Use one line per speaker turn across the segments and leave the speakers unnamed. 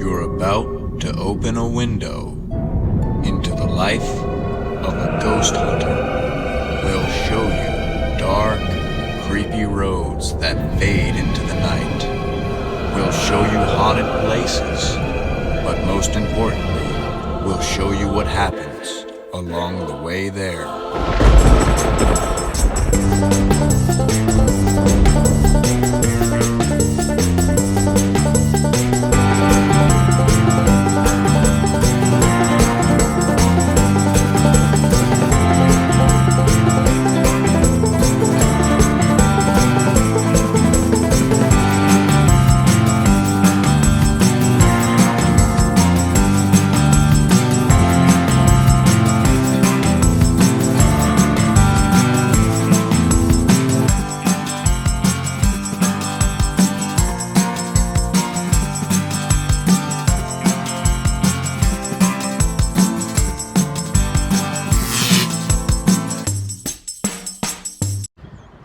You're about to open a window into the life of a ghost hunter. We'll show you dark, creepy roads that fade into the night. We'll show you haunted places, but most importantly, we'll show you what happens along the way there.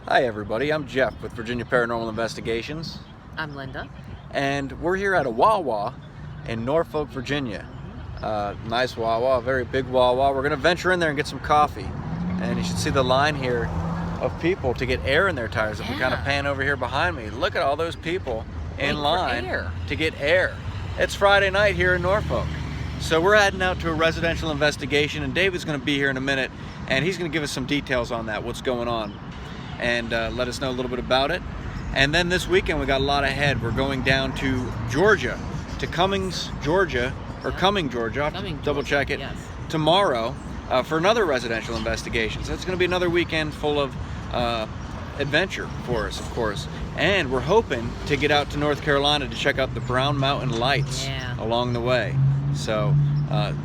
Hi everybody, I'm Jeff with Virginia Paranormal Investigations.
I'm Linda.
And we're here at a Wawa in Norfolk, Virginia. Nice Wawa, a very big Wawa. We're going to venture in there and get some coffee. And you should see the line here of people to get air in their tires. If we kind of pan over here behind me, look at all those people in line to get air. It's Friday night here in Norfolk. So we're heading out to a residential investigation, and David's going to be here in a minute, and he's going to give us some details on that, what's going on, and let us know a little bit about it. And then this weekend we got a lot ahead. We're going down to Georgia, to Cumming, Georgia, I'll have to double check it, tomorrow for another residential investigation. So it's going to be another weekend full of adventure for us, of course. And we're hoping to get out to North Carolina to check out the Brown Mountain Lights along the way. So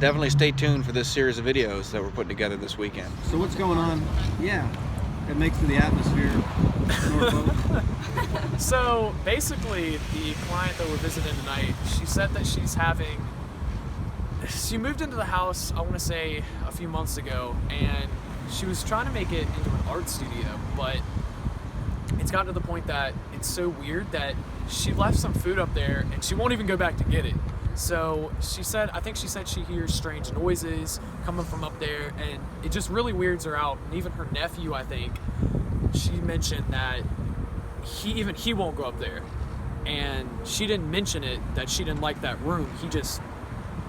definitely stay tuned for this series of videos that we're putting together this weekend.
So what's going on? It makes for the atmosphere.
So basically, the client that we're visiting tonight, she said that she moved into the house, I want to say a few months ago, and she was trying to make it into an art studio, but it's gotten to the point that it's so weird that she left some food up there and she won't even go back to get it. So I think she said she hears strange noises coming from up there, and it just really weirds her out. And even her nephew, I think, she mentioned that he won't go up there. And she didn't mention it, that she didn't like that room. He just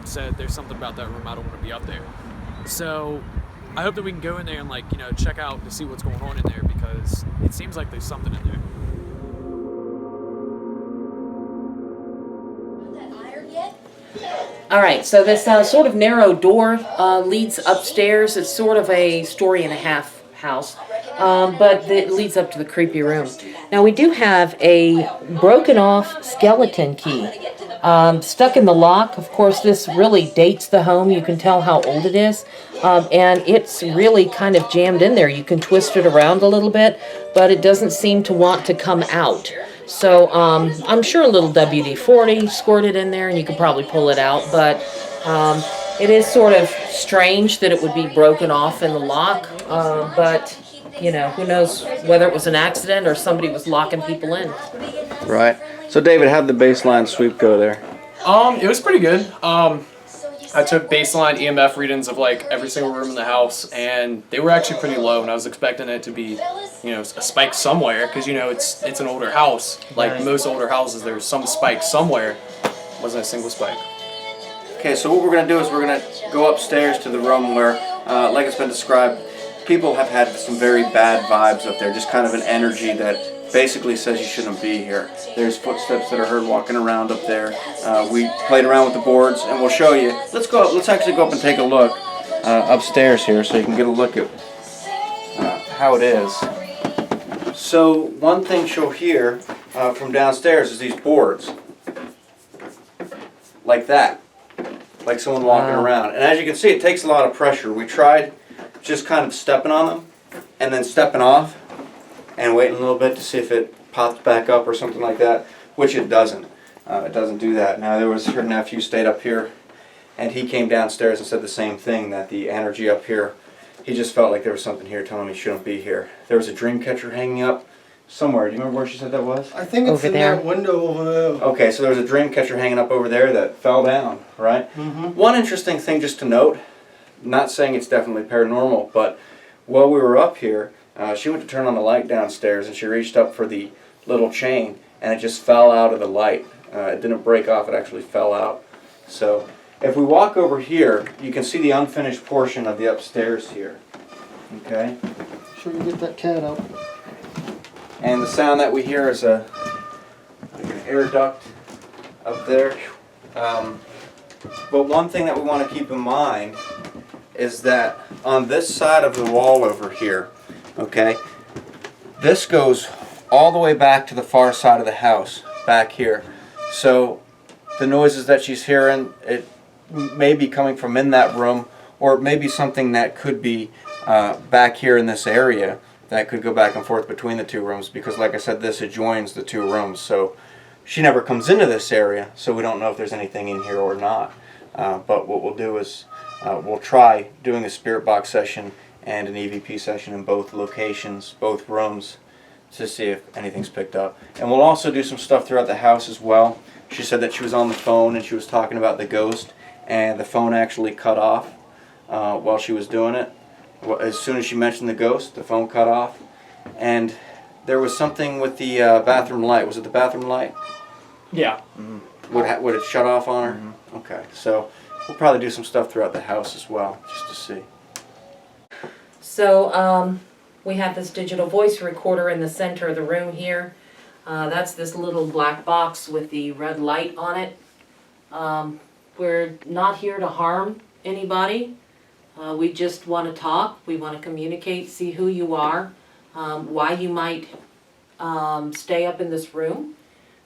said, there's something about that room, I don't want to be up there. So I hope that we can go in there and check out to see what's going on in there, because it seems like there's something in there.
All right, so this sort of narrow door leads upstairs. It's sort of a story-and-a-half house, but it leads up to the creepy room. Now, we do have a broken-off skeleton key stuck in the lock. Of course, this really dates the home. You can tell how old it is, and it's really kind of jammed in there. You can twist it around a little bit, but it doesn't seem to want to come out. So I'm sure a little WD-40 squirted in there and you could probably pull it out, but it is sort of strange that it would be broken off in the lock, but who knows whether it was an accident or somebody was locking people in.
Right. So David, how'd the baseline sweep go there?
It was pretty good. I took baseline EMF readings of every single room in the house, and they were actually pretty low, and I was expecting it to be, a spike somewhere, because, it's an older house. Like most older houses, there's some spike somewhere. Wasn't a single spike.
Okay, so what we're going to do is we're going to go upstairs to the room where, like it's been described, people have had some very bad vibes up there, just kind of an energy that basically says you shouldn't be here. There's footsteps that are heard walking around up there. We played around with the boards, and we'll show you. Let's go up. Let's actually go up and take a look upstairs here, so you can get a look at how it is. So one thing you'll hear from downstairs is these boards, like that, like someone walking around. And as you can see, it takes a lot of pressure. We tried just kind of stepping on them, and then stepping off, and waiting a little bit to see if it pops back up or something like that, which it doesn't. It doesn't do that. Now, her nephew stayed up here, and he came downstairs and said the same thing, that the energy up here, he just felt like there was something here telling him he shouldn't be here. There was a dream catcher hanging up somewhere. Do you remember where she said that was?
I think it's
Over
in
there.
that window over there.
Okay, so there was a dream catcher hanging up over there that fell down, right?
Mm-hmm.
One interesting thing just to note, not saying it's definitely paranormal, but while we were up here, she went to turn on the light downstairs and she reached up for the little chain and it just fell out of the light. It didn't break off, it actually fell out. So if we walk over here, you can see the unfinished portion of the upstairs here. Okay?
Sure you get that cat out.
And the sound that we hear is like an air duct up there. But one thing that we want to keep in mind is that on this side of the wall over here, okay, this goes all the way back to the far side of the house, back here. So the noises that she's hearing, it may be coming from in that room, or it may be something that could be back here in this area that could go back and forth between the two rooms, because like I said, this adjoins the two rooms. So she never comes into this area, so we don't know if there's anything in here or not. But what we'll do is we'll try doing a spirit box session and an EVP session in both locations, both rooms, to see if anything's picked up. And we'll also do some stuff throughout the house as well. She said that she was on the phone and she was talking about the ghost, and the phone actually cut off while she was doing it. As soon as she mentioned the ghost, the phone cut off. And there was something with the bathroom light. Was it the bathroom light?
Yeah.
Would it shut off on her? Okay, so we'll probably do some stuff throughout the house as well, just to see.
So we have this digital voice recorder in the center of the room here. That's this little black box with the red light on it. We're not here to harm anybody. We just want to talk. We want to communicate, see who you are, why you might stay up in this room.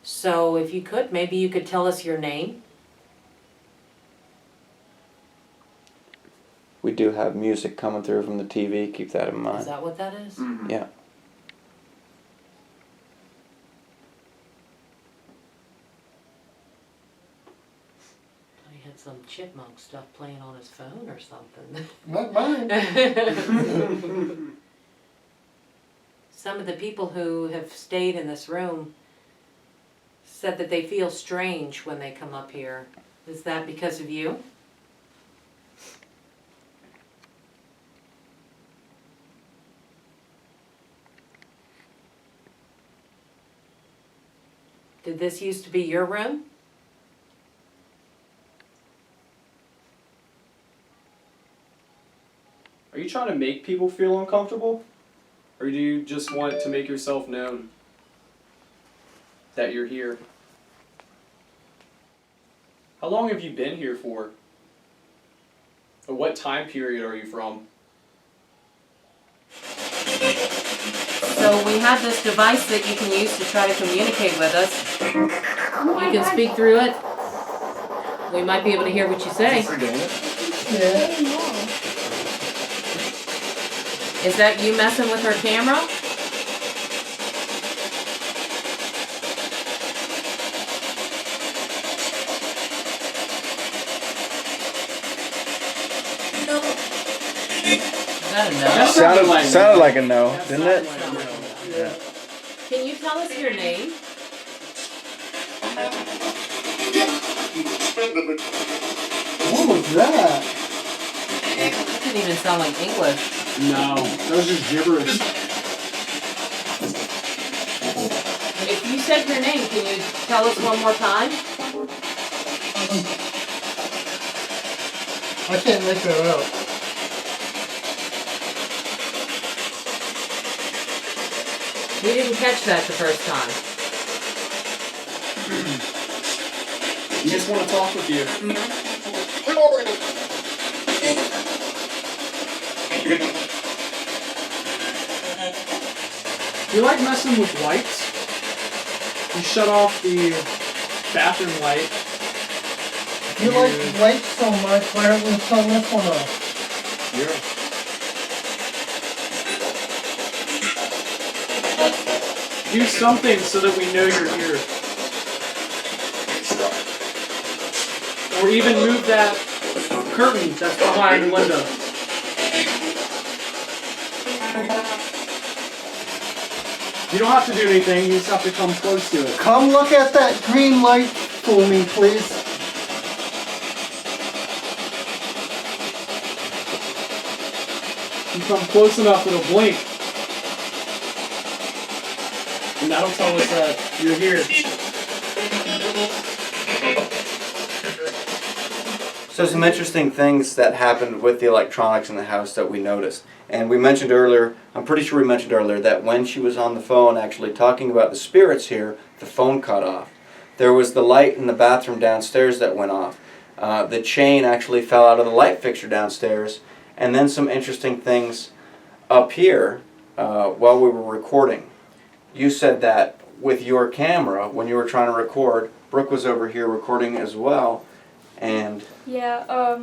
So if you could, maybe you could tell us your name.
We do have music coming through from the TV. Keep that in
Is
mind.
that what that is?
Yeah.
He had some chipmunk stuff playing on his phone or something.
Not mine.
Some of the people who have stayed in this room said that they feel strange when they come up here. Is that because of you? Did this used to be your room?
Are you trying to make people feel uncomfortable? Or do you just want to make yourself known that you're here? How long have you been here for? Or what time period are you from?
So we have this device that you can use to try to communicate with us. You can speak through it. We might be able to hear what you say.
Yeah.
Is that you messing with her camera? Is that a no?
Sounded like a no, didn't it?
Yeah. Can you tell us your name?
What was that?
That didn't even sound like English.
No, that was just gibberish.
If you said your name, can you tell us one more time?
I can't make that out.
We didn't catch that the first time.
We just want to talk with you. You like messing with lights? You shut off the bathroom light.
You like lights so much, why don't we turn this one off?
Do something so that we know you're here. Or even move that curtain that's behind the window.
You don't have to do anything, you just have to come close to it.
Come look at that green light for me, please.
You come close enough, it'll blink. And that'll tell us that you're here.
So some interesting things that happened with the electronics in the house that we noticed. And we mentioned earlier, I'm pretty sure we mentioned earlier, that when she was on the phone actually talking about the spirits here, the phone cut off. There was the light in the bathroom downstairs that went off. The chain actually fell out of the light fixture downstairs. And then some interesting things up here while we were recording. You said that with your camera, when you were trying to record, Brooke was over here recording as well. And
yeah,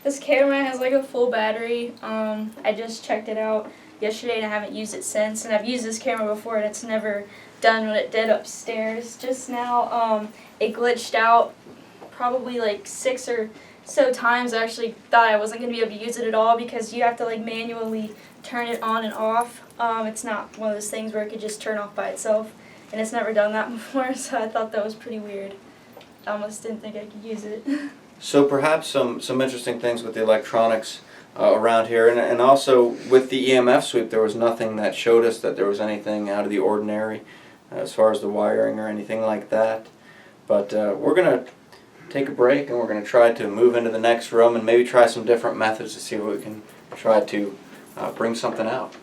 this camera has like a full battery. I just checked it out yesterday and I haven't used it since. And I've used this camera before and it's never done what it did upstairs. Just now, it glitched out probably like 6 or so times. I actually thought I wasn't going to be able to use it at all because you have to like manually turn it on and off. It's not one of those things where it could just turn off by itself. And it's never done that before, so I thought that was pretty weird. I almost didn't think I could use it.
so perhaps some interesting things with the electronics around here. And also with the EMF sweep, there was nothing that showed us that there was anything out of the ordinary as far as the wiring or anything like that. But we're going to take a break and we're going to try to move into the next room and maybe try some different methods to see if we can try to bring something out.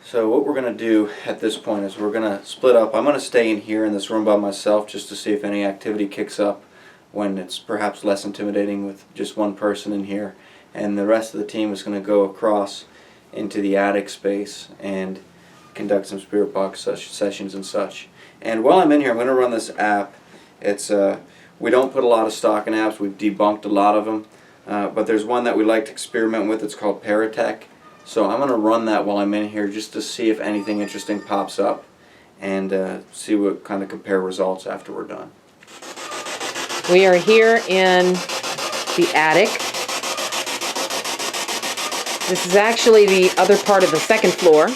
So what we're going to do at this point is we're going to split up. I'm going to stay in here in this room by myself just to see if any activity kicks up when it's perhaps less intimidating with just one person in here. And the rest of the team is going to go across into the attic space and conduct some spirit box sessions and such. And while I'm in here, I'm going to run this app. It's we don't put a lot of stock in apps. We've debunked a lot of them. But there's one that we like to experiment with. It's called Paratech. So I'm going to run that while I'm in here just to see if anything interesting pops up and see what kind of compare results after we're done.
We are here in the attic. This is actually the other part of the second floor,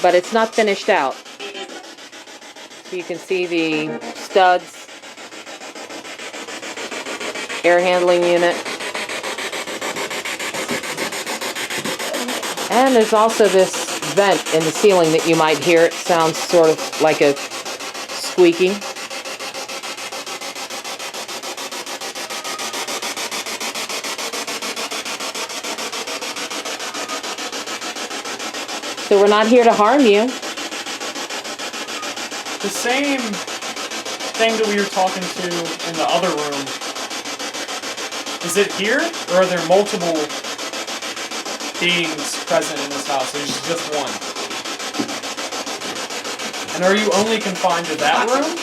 but it's not finished out. So you can see the studs, air handling unit. And there's also this vent in the ceiling that you might hear. It sounds sort of like a squeaking. So we're not here to harm you.
The same thing that we were talking to in the other room, is it here, or are there multiple beings present in this house? There's just one. And are you only confined to that room?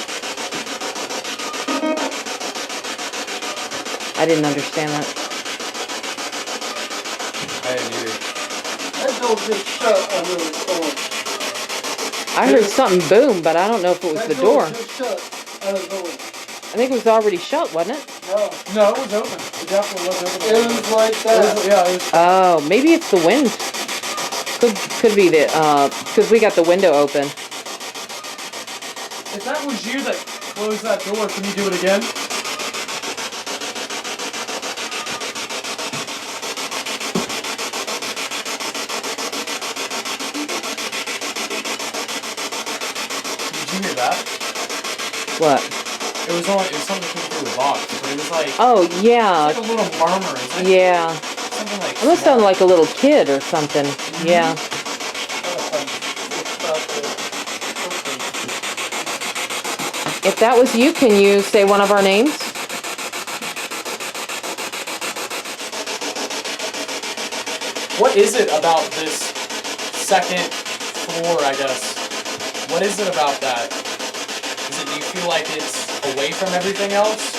I didn't understand that.
I didn't either.
That door gets shut under the door.
I heard something boom, but I don't know if it was the door.
That door gets shut under the door.
I think it was already shut, wasn't it?
No,
No, it was open. It definitely was open.
it was like that.
Yeah, it was.
Oh, maybe it's the wind. Could be the because we got the window open.
If that was you that closed that door, can you do it again? Did you hear that?
What?
It was something that came through the box, but it was like,
Oh yeah,
like a little murmur. It's like
yeah.
something like
It must sound like a little kid or something. Yeah. If that was you, can you say one of our names?
What is it about this second floor, I guess? What is it about that? Do you feel like it's away from everything else?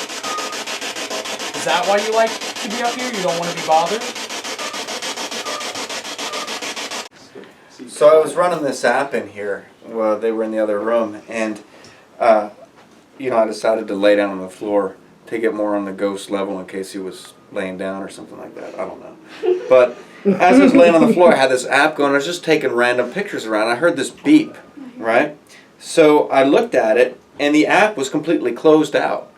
Is that why you like to be up here? You don't want to be bothered?
So I was running this app in here while they were in the other room, and I decided to lay down on the floor to get more on the ghost level in case he was laying down or something like that. I don't know. But as I was laying on the floor, I had this app going. I was just taking random pictures around. I heard this beep, right? So I looked at it, and the app was completely closed out,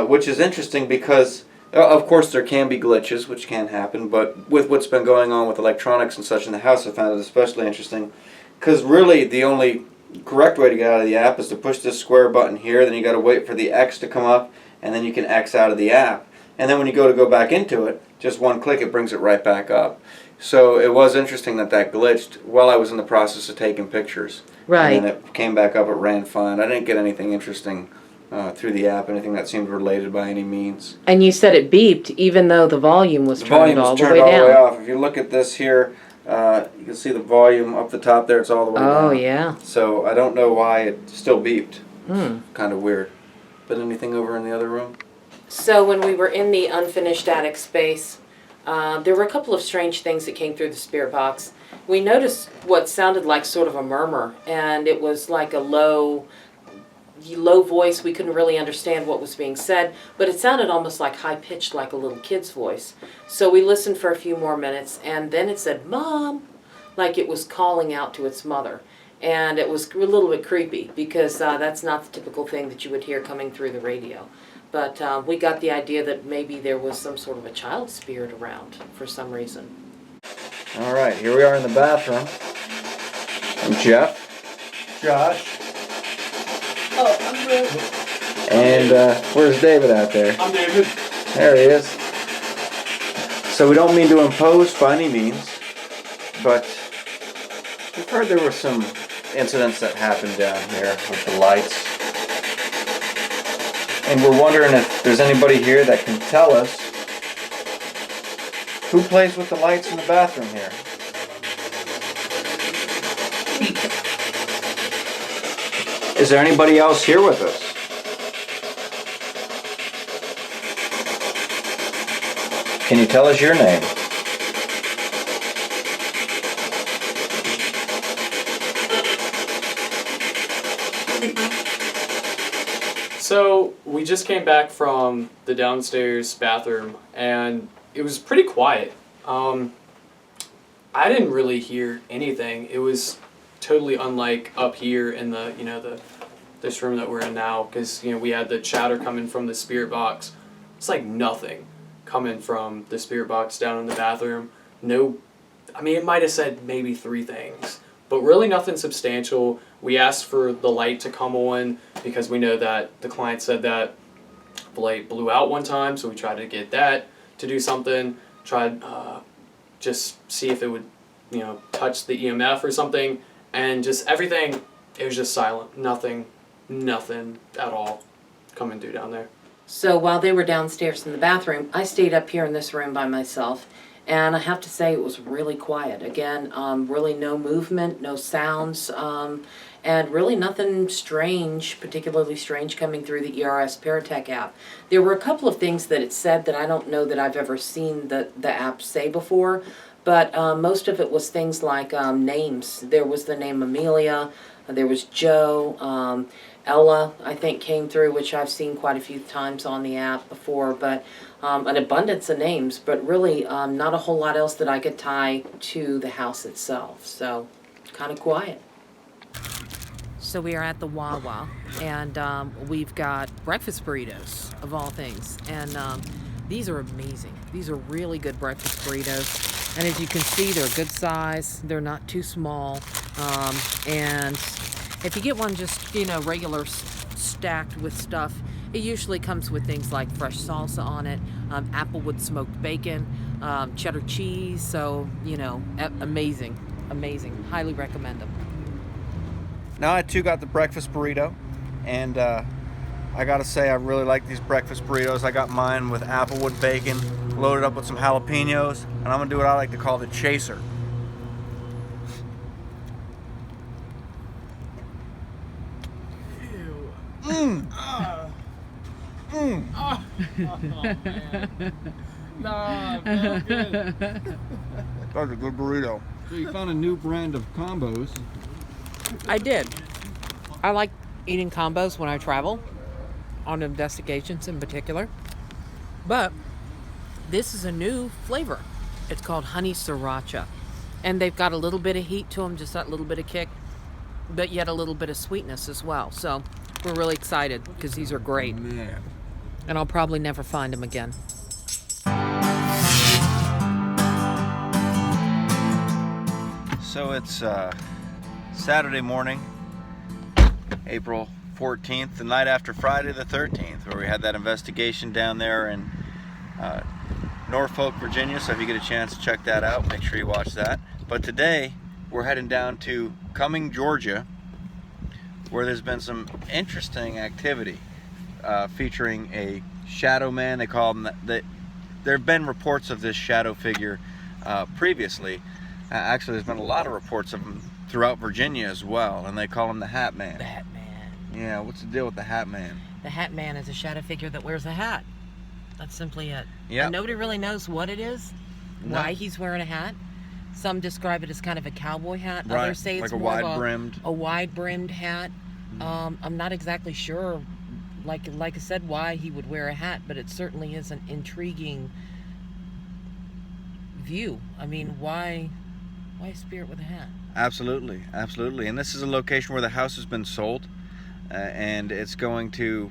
which is interesting because, of course, there can be glitches, which can happen, but with what's been going on with electronics and such in the house, I found it especially interesting because really the only correct way to get out of the app is to push this square button here, then you got to wait for the X to come up, and then you can X out of the app. And then when you go back into it, just one click, it brings it right back up. So it was interesting that glitched while I was in the process of taking pictures.
Right.
And then it came back up, it ran fine. I didn't get anything interesting through the app, anything that seemed related by any means.
And you said it beeped even though the volume was
The
turned
volume
all
was
the
turned
way
all the way
down.
off. If you look at this here, you can see the volume up the top there, it's all the way down.
Oh, yeah.
So I don't know why it still beeped.
Hmm.
Kind of weird. But anything over in the other room?
So when we were in the unfinished attic space, there were a couple of strange things that came through the spirit box. We noticed what sounded like sort of a murmur, and it was like a low voice. We couldn't really understand what was being said, but it sounded almost like high-pitched, like a little kid's voice. So we listened for a few more minutes, and then it said, "Mom," like it was calling out to its mother. And it was a little bit creepy because that's not the typical thing that you would hear coming through the radio. But we got the idea that maybe there was some sort of a child spirit around for some reason.
All right, here we are in the bathroom. I'm Jeff. Josh.
Oh, I'm Grub.
And where's David out there?
I'm David.
There he is. So we don't mean to impose by any means, but we've heard there were some incidents that happened down here with the lights. And we're wondering if there's anybody here that can tell us who plays with the lights in the bathroom here. Is there anybody else here with us? Can you tell us your name?
So we just came back from the downstairs bathroom, and it was pretty quiet. I didn't really hear anything. It was totally unlike up here in this room that we're in now, because we had the chatter coming from the spirit box. It's like nothing coming from the spirit box down in the bathroom. No, I mean, it might have said maybe 3 things, but really nothing substantial. We asked for the light to come on because we know that the client said that the light blew out one time, so we tried to get that to do something. Tried just see if it would, touch the EMF or something, and just everything, it was just silent. Nothing at all coming through down there.
So while they were downstairs in the bathroom, I stayed up here in this room by myself, and I have to say it was really quiet. Again, really no movement, no sounds, and really nothing strange, particularly strange, coming through the ERS Paratech app. There were a couple of things that it said that I don't know that I've ever seen the app say before, but most of it was things like names. There was the name Amelia, there was Joe, Ella, I think, came through, which I've seen quite a few times on the app before, but an abundance of names, but really not a whole lot else that I could tie to the house itself. So, kind of quiet. So we are at the Wawa, and we've got breakfast burritos, of all things, and these are amazing. These are really good breakfast burritos, and as you can see, they're a good size. They're not too small, and if you get one just, regular stacked with stuff, it usually comes with things like fresh salsa on it, applewood smoked bacon, cheddar cheese, so, amazing, highly recommend them.
Now I too got the breakfast burrito, and I gotta say I really like these breakfast burritos. I got mine with applewood bacon, loaded up with some jalapenos, and I'm gonna do what I like to call the chaser.
Nah, man, good.
That's a good burrito.
So you found a new brand of combos.
I did. I like eating combos when I travel, on investigations in particular. But this is a new flavor. It's called honey sriracha. And they've got a little bit of heat to them, just that little bit of kick, but yet a little bit of sweetness as well. So we're really excited because these are great.
Man.
And I'll probably never find them again.
So it's Saturday morning, April 14th, the night after Friday the 13th, where we had that investigation down there in Norfolk, Virginia. So if you get a chance to check that out, make sure you watch that. But today we're heading down to Cumming, Georgia, where there's been some interesting activity featuring a shadow man. They call him that. There have been reports of this shadow figure previously. Actually, there's been a lot of reports of him throughout Virginia as well, and they call him the Hat Man.
The Hat Man.
Yeah, what's the deal with the Hat Man?
The Hat Man is a shadow figure that wears a hat. That's simply it.
Yep.
And nobody really knows what it is, why he's wearing a hat. Some describe it as kind of a cowboy hat.
Right,
Others say it's
like a
more
wide-brimmed.
a wide-brimmed hat. I'm not exactly sure, like I said, why he would wear a hat, but it certainly is an intriguing view. I mean, why a spirit with a hat?
Absolutely, absolutely. And this is a location where the house has been sold, and it's going to.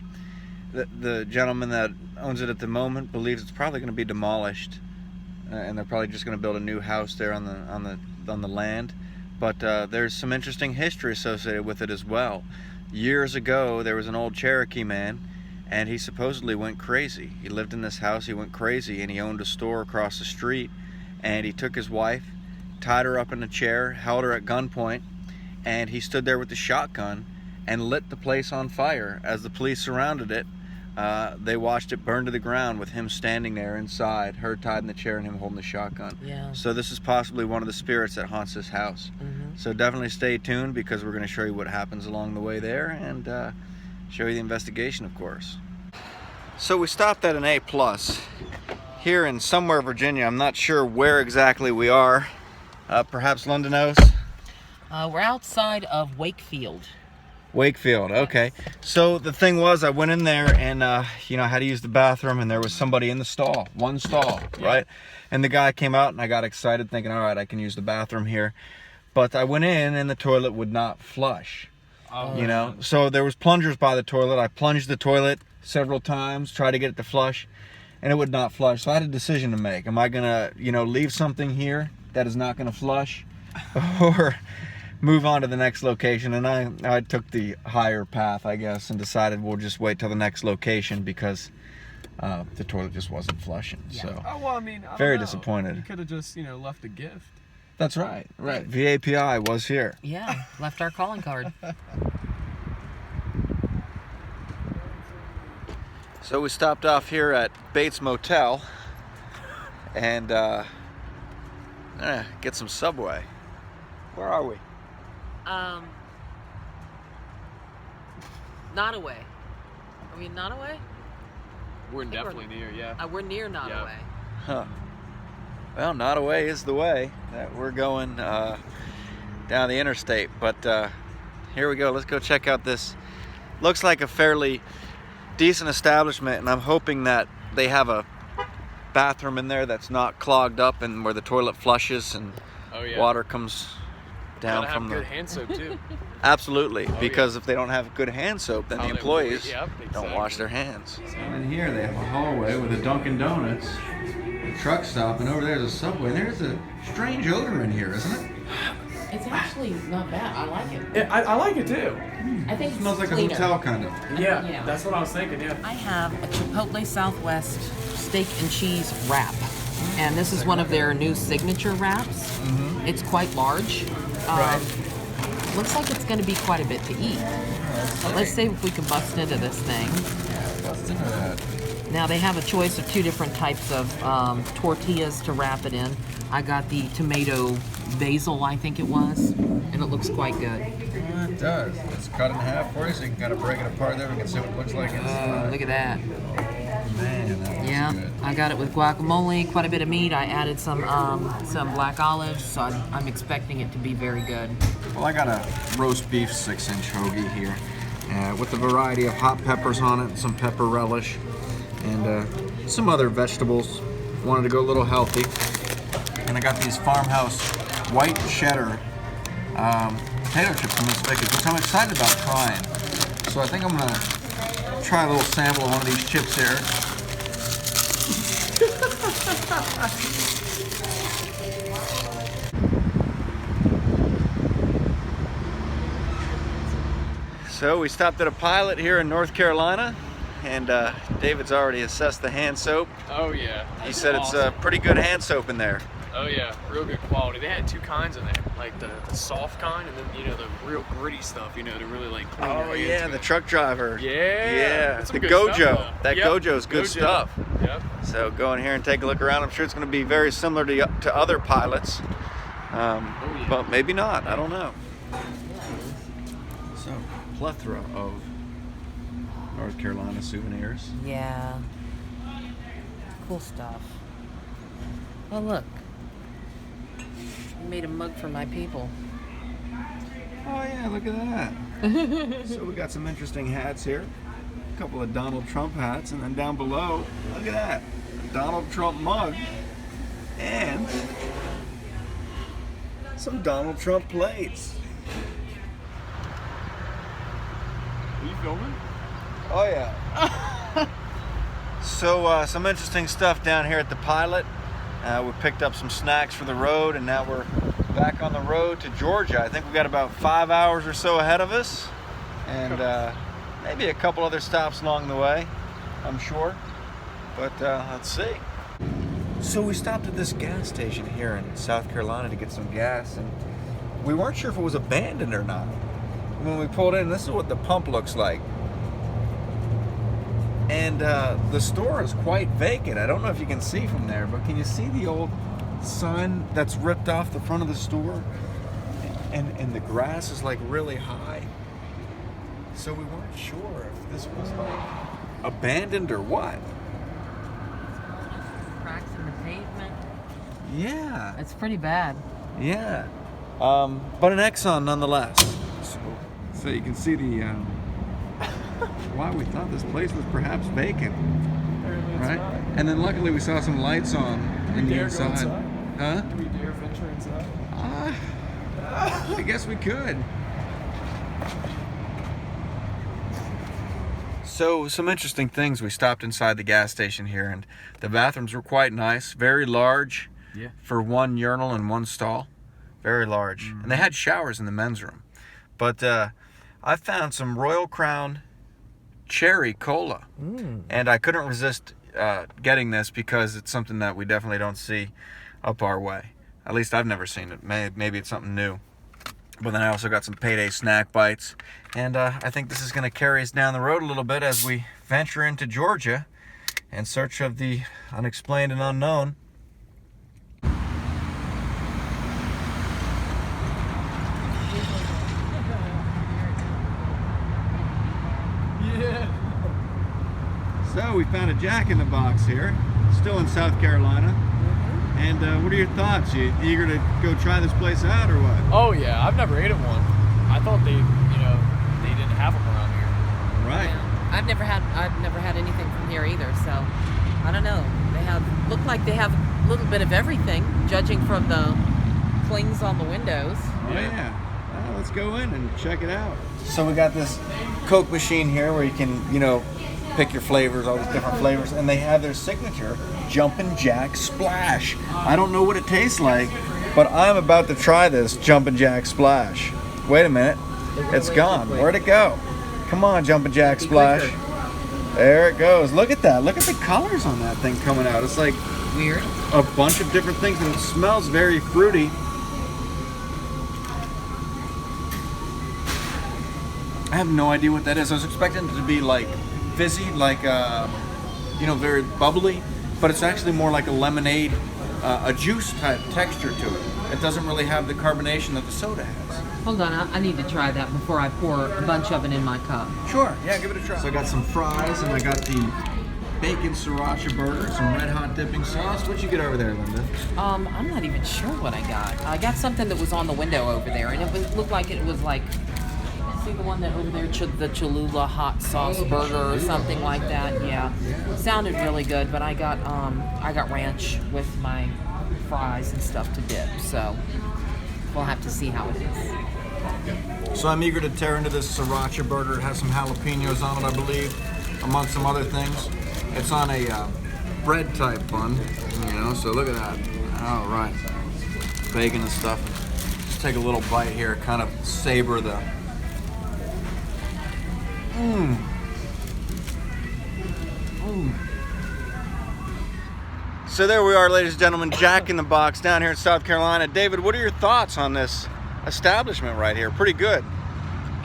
The gentleman that owns it at the moment believes it's probably going to be demolished, and they're probably just going to build a new house there on the land. But there's some interesting history associated with it as well. Years ago, there was an old Cherokee man, and he supposedly went crazy. He lived in this house, he went crazy, and he owned a store across the street. And he took his wife, tied her up in a chair, held her at gunpoint, and he stood there with the shotgun and lit the place on fire. As the police surrounded it, they watched it burn to the ground with him standing there inside, her tied in the chair and him holding the shotgun.
Yeah.
So this is possibly one of the spirits that haunts this house.
Mm-hmm.
So definitely stay tuned, because we're going to show you what happens along the way there, and show you the investigation, of course. So we stopped at an A+ here in somewhere Virginia. I'm not sure where exactly we are. Perhaps Linda knows?
We're outside of Wakefield.
Wakefield, okay. So the thing was, I went in there and I had to use the bathroom, and there was somebody in the stall, one stall, right? And the guy came out, and I got excited thinking, all right, I can use the bathroom here. But I went in and the toilet would not flush. So there was plungers by the toilet. I plunged the toilet several times, tried to get it to flush, and it would not flush. So I had a decision to make. Am I gonna, leave something here that is not gonna flush, or move on to the next location? And I took the higher path, I guess, and decided we'll just wait till the next location, because the toilet just wasn't flushing.
Yeah.
So
Oh, well, I mean, I don't
very
know.
disappointed.
You could have just, left a gift.
That's right. VAPI was here.
Yeah, left our calling card.
So we stopped off here at Bates Motel and get some Subway. Where are we?
Nottoway. Are we in Nottoway?
We're
think
definitely near, yeah.
We're near Nottoway.
Huh. Well, Nottoway is the way that we're going down the interstate. But here we go. Let's go check out this. Looks like a fairly decent establishment, and I'm hoping that they have a bathroom in there that's not clogged up, and where the toilet flushes and water comes down
Gotta
from
have
the
good hand soap too.
Absolutely, because if they don't have good hand soap, then the employees
exactly.
don't wash their hands. In here they have a hallway with a Dunkin' Donuts, a truck stop, and over there's a Subway. And there's a strange odor in here, isn't it?
It's actually not bad. I like it.
I like it too.
I think
It smells like
cleaner.
a hotel kind of.
Yeah, that's what I was thinking, yeah.
I have a Chipotle Southwest steak and cheese wrap. And this is one of their new signature wraps.
Mm-hmm.
It's quite large. Looks like it's going to be quite a bit to eat. Let's see if we can bust into this thing.
Yeah, bust into that.
Now they have a choice of two different types of tortillas to wrap it in. I got the tomato basil, I think it was, and it looks quite good.
It does. It's cut in half for you, so you can kind of break it apart there. We can see what it looks like inside.
Look at that.
Man, that looks
Yeah,
good.
I got it with guacamole, quite a bit of meat. I added some black olives, so I'm expecting it to be very good.
Well, I got a roast beef 6-inch hoagie here with a variety of hot peppers on it, some pepper relish, and some other vegetables. Wanted to go a little healthy. And I got these farmhouse white cheddar potato chips from Miss Vicky's, which I'm excited about trying. So I think I'm gonna try a little sample of one of these chips here. So we stopped at a Pilot here in North Carolina, and David's already assessed the hand soap.
Oh yeah.
He said it's pretty good hand soap in there.
Oh yeah, real good quality. They had two kinds in there, like the soft kind, and then the real gritty stuff. To really like. Clean your hands
Yeah,
with.
the truck driver.
Yeah.
That's
some
the
good
Gojo.
stuff, though.
That
Yep.
Gojo's good
Gojo.
stuff.
Yep.
So go in here and take a look around. I'm sure it's going to be very similar to other Pilots, but maybe not. I don't know. So plethora of North Carolina souvenirs.
Yeah. Cool stuff. Oh, look. I made a mug for my people.
Oh yeah, look at that. So we got some interesting hats here. A couple of Donald Trump hats, and then down below, look at that. A Donald Trump mug. And some Donald Trump plates.
Are you filming?
Oh yeah. So some interesting stuff down here at the Pilot. We picked up some snacks for the road, and now we're back on the road to Georgia. I think we got about 5 hours or so ahead of us, and maybe a couple other stops along the way, I'm sure. But let's see. So we stopped at this gas station here in South Carolina to get some gas, and we weren't sure if it was abandoned or not. When we pulled in, this is what the pump looks like. And the store is quite vacant. I don't know if you can see from there, but can you see the old sign that's ripped off the front of the store? And the grass is like really high. So we weren't sure if this was like abandoned or what.
Cracks in the pavement.
Yeah.
It's pretty bad.
Yeah. But an Exxon nonetheless. So you can see the why we thought this place was perhaps vacant. Right? And then luckily we saw some lights on in the inside. Huh?
Do we dare venture inside?
I guess we could. So some interesting things. We stopped inside the gas station here, and the bathrooms were quite nice, very large.
Yeah.
For one urinal and one stall. Very large. And they had showers in the men's room. But I found some Royal Crown cherry cola. And I couldn't resist getting this because it's something that we definitely don't see up our way. At least I've never seen it. Maybe it's something new. But then I also got some payday snack bites. And I think this is going to carry us down the road a little bit as we venture into Georgia in search of the unexplained and unknown.
Yeah.
So we found a Jack in the Box here, still in South Carolina. And what are your thoughts? You eager to go try this place out or what?
Oh yeah, I've never ate at one. I thought they didn't have them around here.
Right.
Yeah. I've never had anything from here either, so I don't know. Look like they have a little bit of everything, judging from the clings on the windows.
Oh yeah. Well, let's go in and check it out. So we got this Coke machine here where you can, pick your flavors, all these different flavors, and they have their signature Jumpin' Jack Splash. I don't know what it tastes like, but I'm about to try this Jumpin' Jack Splash. Wait a minute. It's gone. Where'd it go? Come on, Jumpin' Jack Splash. There it goes. Look at that. Look at the colors on that thing coming out. It's like
Weird.
a bunch of different things, and it smells very fruity. I have no idea what that is. I was expecting it to be like fizzy, like very bubbly, but it's actually more like a lemonade, a juice type texture to it. It doesn't really have the carbonation that the soda has.
Hold on, I need to try that before I pour a bunch of it in my cup.
Sure, yeah, give it a try. So I got some fries, and I got the bacon sriracha burger, some red hot dipping sauce. What'd you get over there, Linda?
I'm not even sure what I got. I got something that was on the window over there, and it looked like it was like, see the one that over there, the Cholula hot sauce burger or something like that. Yeah, sounded really good. But I got ranch with my fries and stuff to dip. So we'll have to see how it is.
So I'm eager to tear into this sriracha burger. It has some jalapenos on it, I believe, amongst some other things. It's on a bread type bun, so look at that. All right. Bacon and stuff. Just take a little bite here, kind of savor the So there we are, ladies and gentlemen, Jack in the Box down here in South Carolina. David, what are your thoughts on this establishment right here? Pretty good,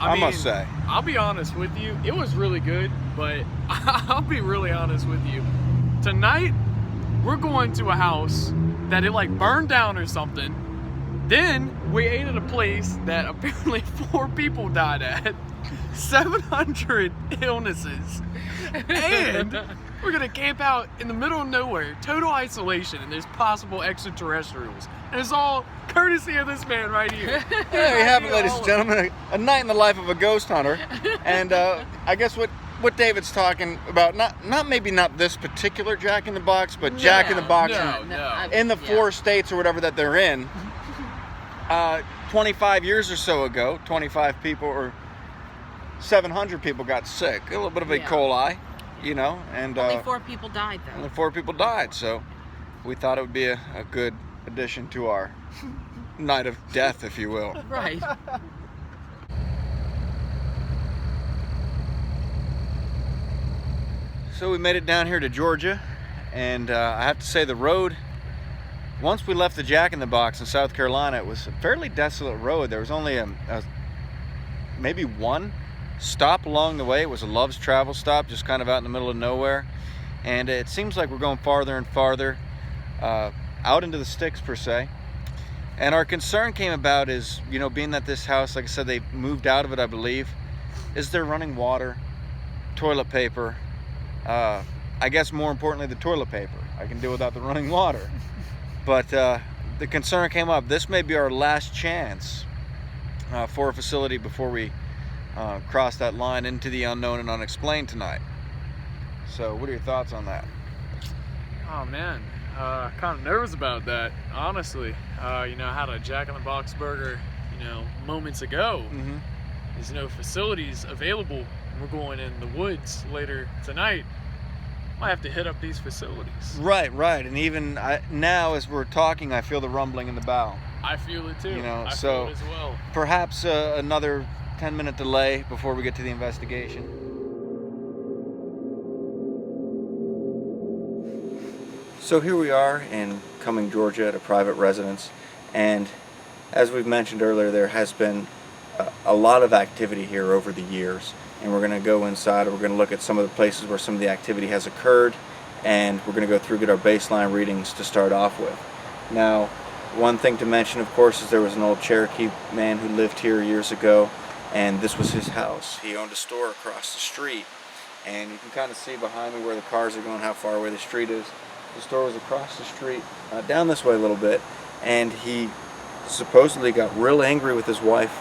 I must say.
I'll be honest with you, it was really good, but I'll be really honest with you. Tonight, we're going to a house that it like burned down or something. Then we ate at a place that apparently 4 people died at, 700 illnesses, and we're gonna camp out in the middle of nowhere, total isolation, and there's possible extraterrestrials. And it's all courtesy of this man right here.
There you have it, ladies and gentlemen, a night in the life of a ghost hunter. And I guess what David's talking about, maybe not this particular Jack in the Box, but Jack in the Box in the 4 states or whatever that they're in. 25 years or so ago, 25 people or 700 people got sick. A little bit of E. coli, and
Only 4 people died, though.
only 4 people died. So we thought it would be a good addition to our night of death, if you will.
Right.
So we made it down here to Georgia, and I have to say the road, once we left the Jack in the Box in South Carolina, it was a fairly desolate road. There was only maybe one stop along the way. It was a Love's Travel stop, just kind of out in the middle of nowhere. And it seems like we're going farther and farther out into the sticks, per se. And our concern came about is, being that this house, like I said, they moved out of it, I believe. Is there running water, toilet paper? I guess more importantly, the toilet paper. I can deal without the running water. But the concern came up. This may be our last chance for a facility before we cross that line into the unknown and unexplained tonight. So what are your thoughts on that?
Oh man, kind of nervous about that, honestly. I had a Jack in the Box burger, moments ago.
Mm-hmm.
There's no facilities available. We're going in the woods later tonight. I have to hit up these facilities.
Right. And even now, as we're talking, I feel the rumbling in the bow.
I feel it too. I
so
feel it as well.
Perhaps another 10-minute delay before we get to the investigation. So here we are in Cumming, Georgia, at a private residence, and as we've mentioned earlier, there has been a lot of activity here over the years. And we're going to go inside, and we're going to look at some of the places where some of the activity has occurred, and we're going to go through, get our baseline readings to start off with. Now, one thing to mention, of course, is there was an old Cherokee man who lived here years ago, and this was his house. He owned a store across the street, and you can kind of see behind me where the cars are going, how far away the street is. The store was across the street, down this way a little bit, and he supposedly got real angry with his wife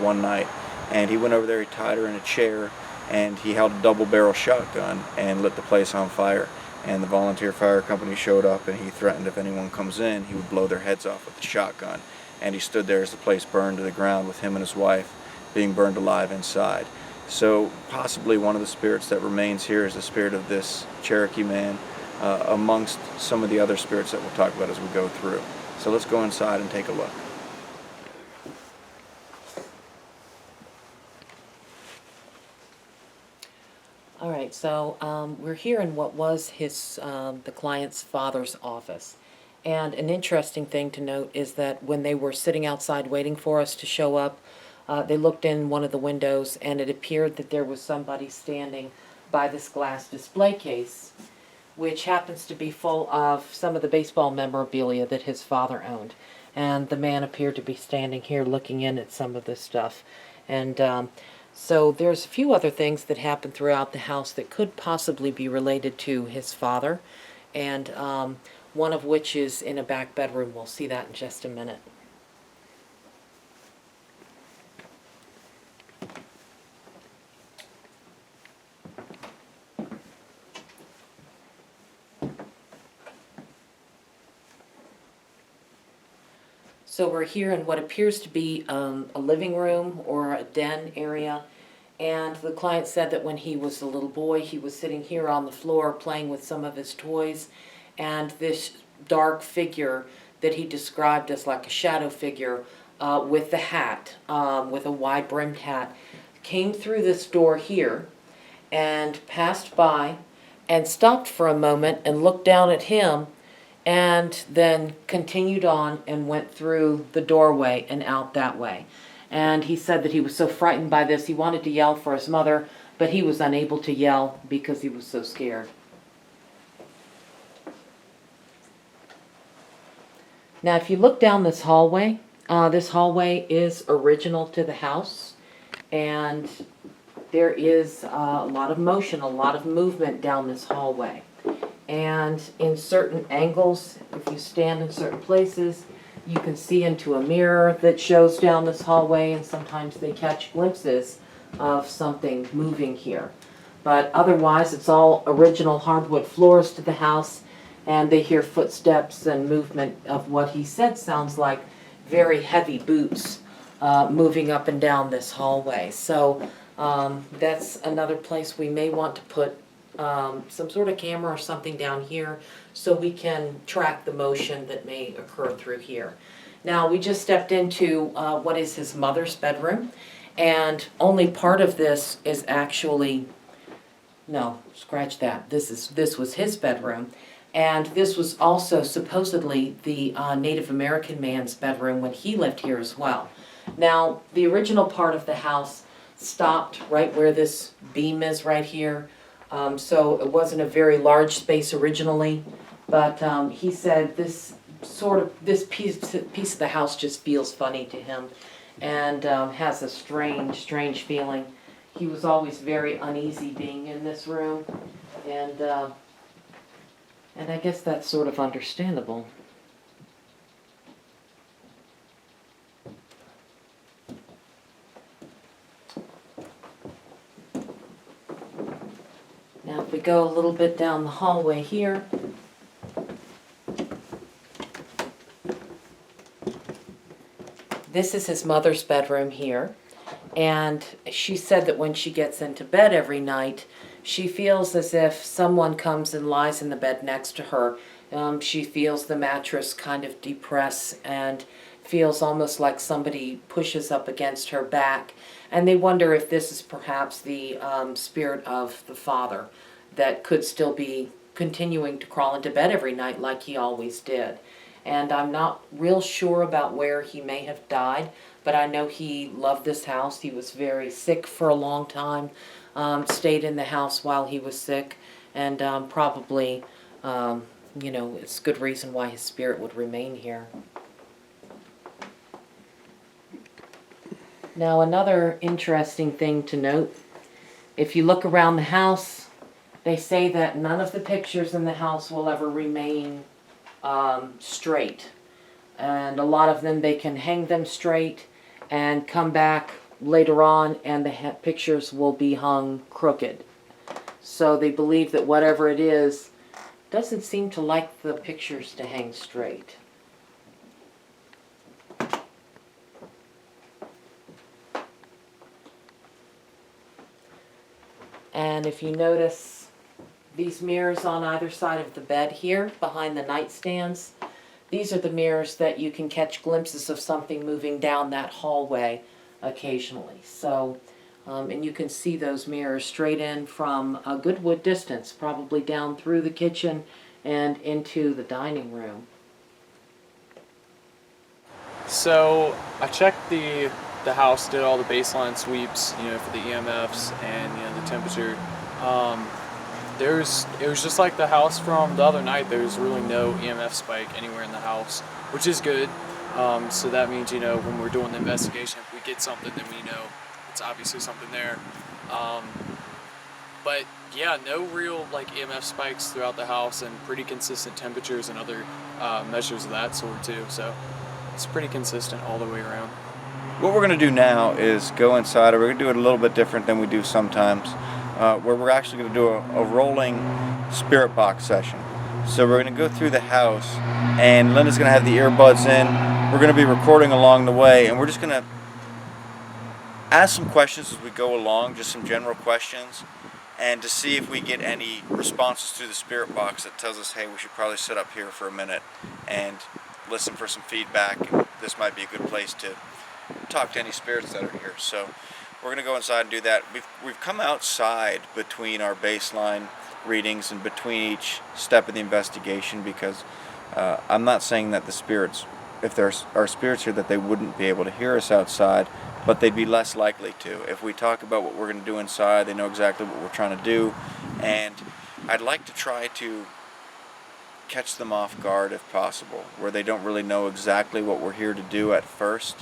one night. And he went over there, he tied her in a chair, and he held a double-barrel shotgun and lit the place on fire. And the volunteer fire company showed up, and he threatened if anyone comes in, he would blow their heads off with the shotgun. And he stood there as the place burned to the ground with him and his wife being burned alive inside. So possibly one of the spirits that remains here is the spirit of this Cherokee man, amongst some of the other spirits that we'll talk about as we go through. So let's go inside and take a look.
All right, so we're here in what was the client's father's office. And an interesting thing to note is that when they were sitting outside waiting for us to show up, they looked in one of the windows, and it appeared that there was somebody standing by this glass display case, which happens to be full of some of the baseball memorabilia that his father owned. And the man appeared to be standing here looking in at some of this stuff. And so there's a few other things that happened throughout the house that could possibly be related to his father, and one of which is in a back bedroom. We'll see that in just a minute. So we're here in what appears to be a living room or a den area. And the client said that when he was a little boy, he was sitting here on the floor playing with some of his toys, and this dark figure that he described as like a shadow figure with the hat, with a wide-brimmed hat, came through this door here and passed by and stopped for a moment and looked down at him, and then continued on and went through the doorway and out that way. And he said that he was so frightened by this, he wanted to yell for his mother, but he was unable to yell because he was so scared. Now, if you look down this hallway is original to the house, and there is a lot of motion, a lot of movement down this hallway. And in certain angles, if you stand in certain places, you can see into a mirror that shows down this hallway, and sometimes they catch glimpses of something moving here. But otherwise, it's all original hardwood floors to the house, and they hear footsteps and movement of what he said sounds like very heavy boots moving up and down this hallway. So that's another place we may want to put some sort of camera or something down here so we can track the motion that may occur through here. Now, we just stepped into what is his mother's bedroom, and only part of this is actually, no, scratch that. This was his bedroom, and this was also supposedly the Native American man's bedroom when he lived here as well. Now, the original part of the house stopped right where this beam is right here. So it wasn't a very large space originally, but he said this piece of the house just feels funny to him, and has a strange feeling. He was always very uneasy being in this room, and I guess that's sort of understandable. Now, if we go a little bit down the hallway here, this is his mother's bedroom here, and she said that when she gets into bed every night, she feels as if someone comes and lies in the bed next to her. She feels the mattress kind of depress and feels almost like somebody pushes up against her back. And they wonder if this is perhaps the spirit of the father that could still be continuing to crawl into bed every night like he always did. And I'm not real sure about where he may have died, but I know he loved this house. He was very sick for a long time, stayed in the house while he was sick, and probably, it's good reason why his spirit would remain here. Now, another interesting thing to note, if you look around the house, they say that none of the pictures in the house will ever remain straight. And a lot of them, they can hang them straight and come back later on and the pictures will be hung crooked. So they believe that whatever it is doesn't seem to like the pictures to hang straight. And if you notice these mirrors on either side of the bed here, behind the nightstands, these are the mirrors that you can catch glimpses of something moving down that hallway occasionally. So, and you can see those mirrors straight in from a good wood distance, probably down through the kitchen and into the dining room.
So I checked the house, did all the baseline sweeps, for the EMFs and the temperature. It was just like the house from the other night. There's really no EMF spike anywhere in the house, which is good. So that means, when we're doing the investigation, if we get something, then we know it's obviously something there. But yeah, no real EMF spikes throughout the house, and pretty consistent temperatures and other measures of that sort too. So it's pretty consistent all the way around.
What we're going to do now is go inside, and we're going to do it a little bit different than we do sometimes, where we're actually going to do a rolling spirit box session. So we're going to go through the house, and Linda's going to have the earbuds in. We're going to be recording along the way, and we're just going to ask some questions as we go along, just some general questions, and to see if we get any responses through the spirit box that tells us, hey, we should probably sit up here for a minute and listen for some feedback. This might be a good place to talk to any spirits that are here. So we're going to go inside and do that. We've come outside between our baseline readings and between each step of the investigation, because I'm not saying that the spirits, if there are spirits here, that they wouldn't be able to hear us outside, but they'd be less likely to. If we talk about what we're going to do inside, they know exactly what we're trying to do, and I'd like to try to catch them off guard if possible, where they don't really know exactly what we're here to do at first,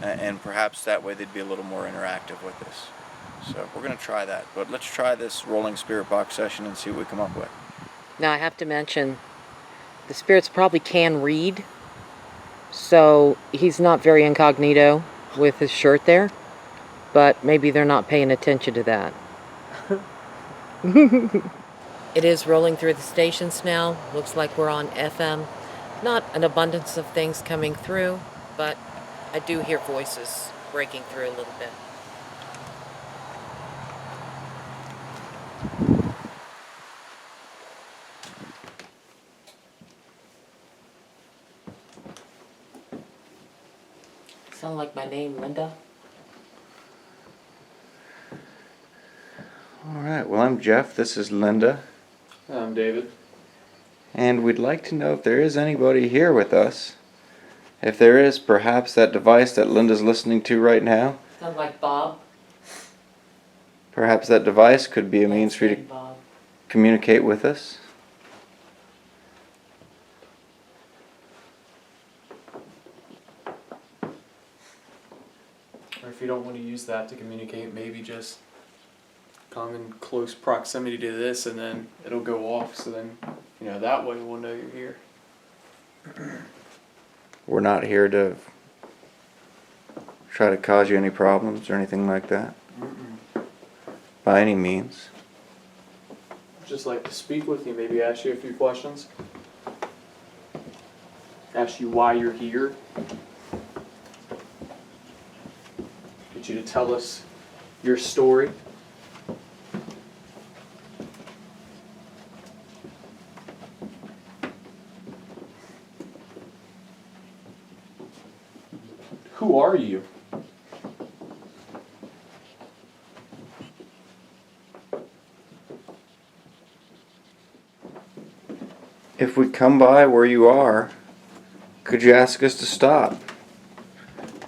and perhaps that way they'd be a little more interactive with us. So we're going to try that, but let's try this rolling spirit box session and see what we come up with.
Now I have to mention, the spirits probably can read, so he's not very incognito with his shirt there, but maybe they're not paying attention to that. It is rolling through the stations now. Looks like we're on FM. Not an abundance of things coming through, but I do hear voices breaking through a little bit. Sound like my name, Linda?
Alright, well, I'm Jeff, this is Linda,
I'm David.
and we'd like to know if there is anybody here with us. If there is, perhaps that device that Linda's listening to right now,
Sound like Bob?
perhaps that device could be a means for you to
Bob.
communicate with us.
Or if you don't want to use that to communicate, maybe just come in close proximity to this and then it'll go off, so then, that way we'll know you're here.
We're not here to try to cause you any problems or anything like that, by any means.
Just like to speak with you, maybe ask you a few questions. Ask you why you're here. Get you to tell us your story. Who are you?
If we come by where you are, could you ask us to stop?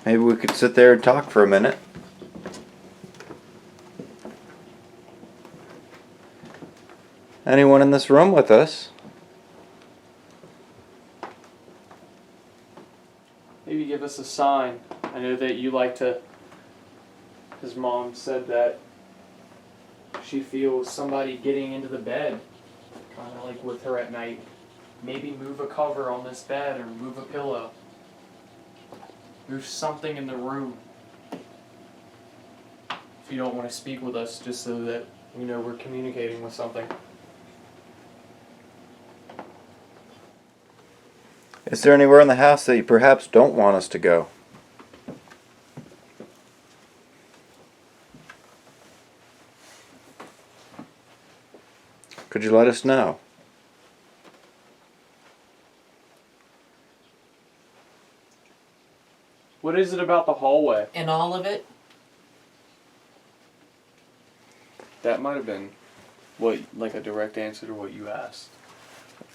Maybe we could sit there and talk for a minute. Anyone in this room with us?
Maybe give us a sign. I know that you like to. His mom said that she feels somebody getting into the bed, kind of like with her at night. Maybe move a cover on this bed or move a pillow. Move something in the room. If you don't want to speak with us, just so that we know we're communicating with something.
Is there anywhere in the house that you perhaps don't want us to go? Could you let us know?
What is it about the hallway?
And all of it?
That might have been like a direct answer to what you asked.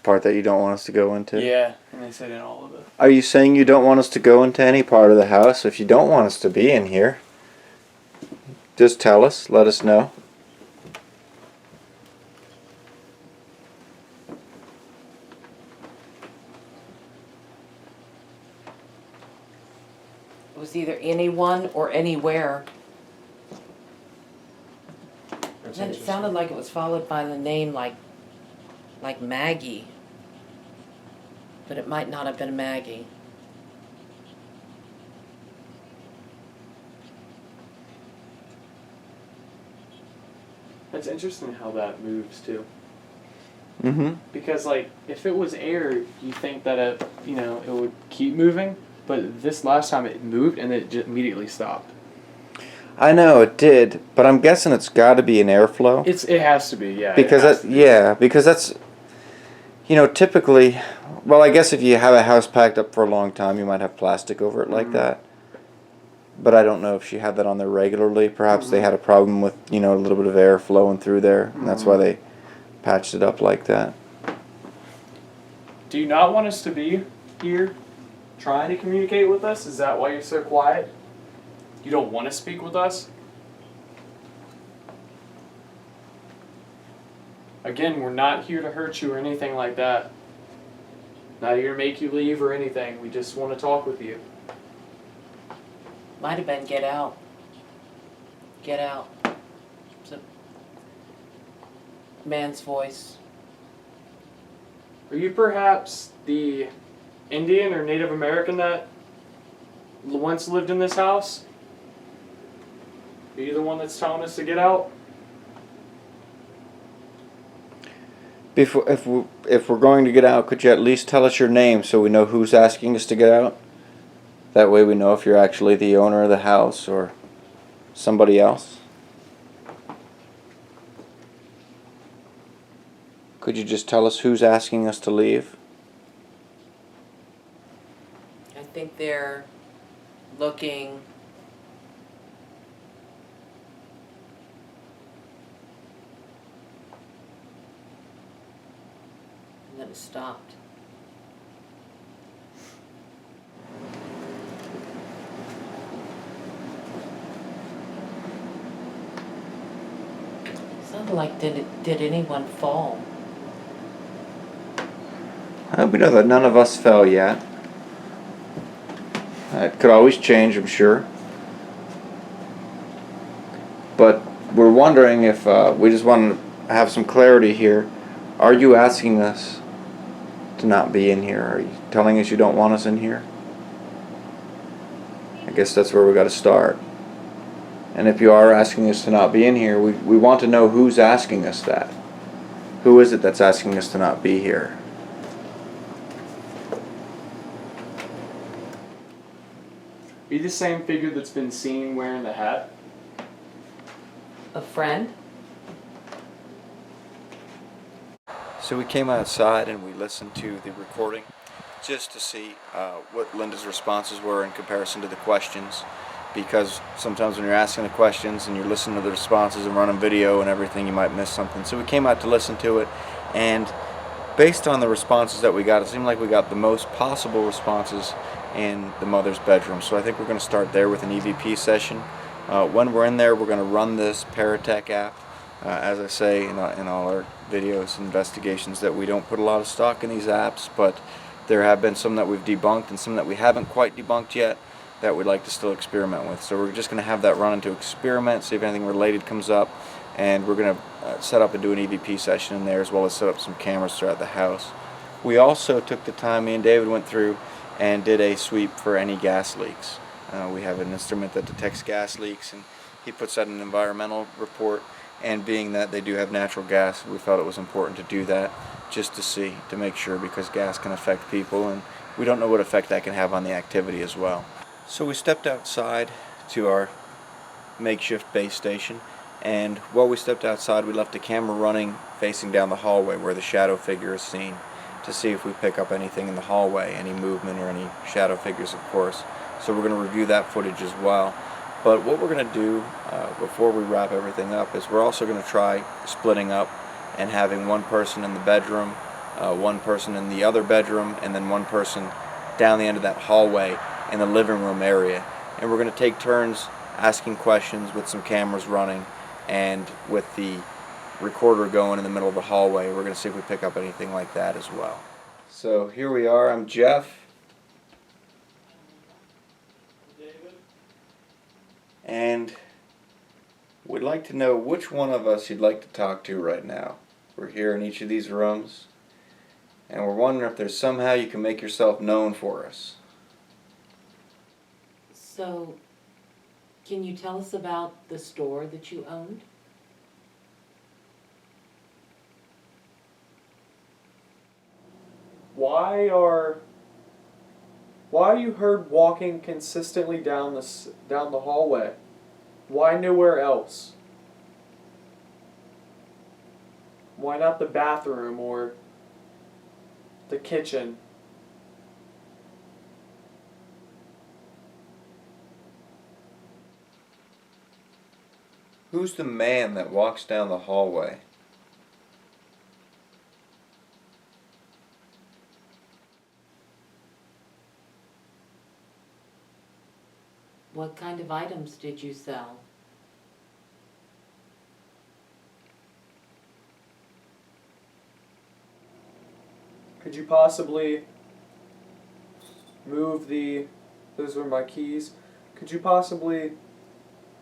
Part that you don't want us to go into?
Yeah, and they said in all of it.
Are you saying you don't want us to go into any part of the house? If you don't want us to be in here, just tell us, let us know.
It was either anyone or anywhere.
That's
Then it
interesting.
sounded like it was followed by the name like Maggie. But it might not have been Maggie.
It's interesting how that moves too.
Mm-hmm.
Because like if it was air, you think that it would keep moving, but this last time it moved and it just immediately stopped.
I know it did, but I'm guessing it's got to be an airflow.
It has to be, yeah.
Because because that's typically, well, I guess if you have a house packed up for a long time, you might have plastic over it like that. But I don't know if she had that on there regularly. Perhaps they had a problem with a little bit of air flowing through there, and that's why they patched it up like that.
Do you not want us to be here trying to communicate with us? Is that why you're so quiet? You don't want to speak with us? Again, we're not here to hurt you or anything like that. Not here to make you leave or anything. We just want to talk with you.
Might have been get out. Get out. It's a man's voice.
Are you perhaps the Indian or Native American that once lived in this house? Are you the one that's telling us to get out?
If we're going to get out, could you at least tell us your name so we know who's asking us to get out? That way we know if you're actually the owner of the house or somebody else. Could you just tell us who's asking us to leave?
I think they're looking. And then it stopped. Sounded like did anyone fall?
We know that none of us fell yet. It could always change, I'm sure. But we're wondering if we just want to have some clarity here. Are you asking us to not be in here? Are you telling us you don't want us in here? I guess that's where we got to start. And if you are asking us to not be in here, we want to know who's asking us that. Who is it that's asking us to not be here?
Are you the same figure that's been seen wearing the hat?
A friend?
So we came outside and we listened to the recording just to see what Linda's responses were in comparison to the questions, because sometimes when you're asking the questions and you're listening to the responses and running video and everything, you might miss something. So we came out to listen to it, and based on the responses that we got, it seemed like we got the most possible responses in the mother's bedroom. So I think we're going to start there with an EVP session. When we're in there, we're going to run this Paratech app. As I say in all our videos and investigations, that we don't put a lot of stock in these apps, but there have been some that we've debunked and some that we haven't quite debunked yet that we'd like to still experiment with. So we're just going to have that run into experiment, see if anything related comes up, and we're going to set up and do an EVP session in there, as well as set up some cameras throughout the house. We also took the time, me and David went through and did a sweep for any gas leaks. We have an instrument that detects gas leaks, and he puts out an environmental report, and being that they do have natural gas, we felt it was important to do that just to see, to make sure, because gas can affect people and we don't know what effect that can have on the activity as well. So we stepped outside to our makeshift base station, and while we stepped outside, we left the camera running facing down the hallway where the shadow figure is seen, to see if we pick up anything in the hallway, any movement or any shadow figures, of course. So we're going to review that footage as well. But what we're going to do before we wrap everything up is we're also going to try splitting up and having one person in the bedroom, one person in the other bedroom, and then one person down the end of that hallway in the living room area. And we're going to take turns asking questions with some cameras running and with the recorder going in the middle of the hallway. We're going to see if we pick up anything like that as well. So here we are. I'm Jeff. And we'd like to know which one of us you'd like to talk to right now. We're here in each of these rooms, and we're wondering if there's somehow you can make yourself known for us.
So, can you tell us about the store that you owned?
Why are you heard walking consistently down the hallway? Why nowhere else? Why not the bathroom or the kitchen?
Who's the man that walks down the hallway?
What kind of items did you sell?
Could you possibly move those are my keys. Could you possibly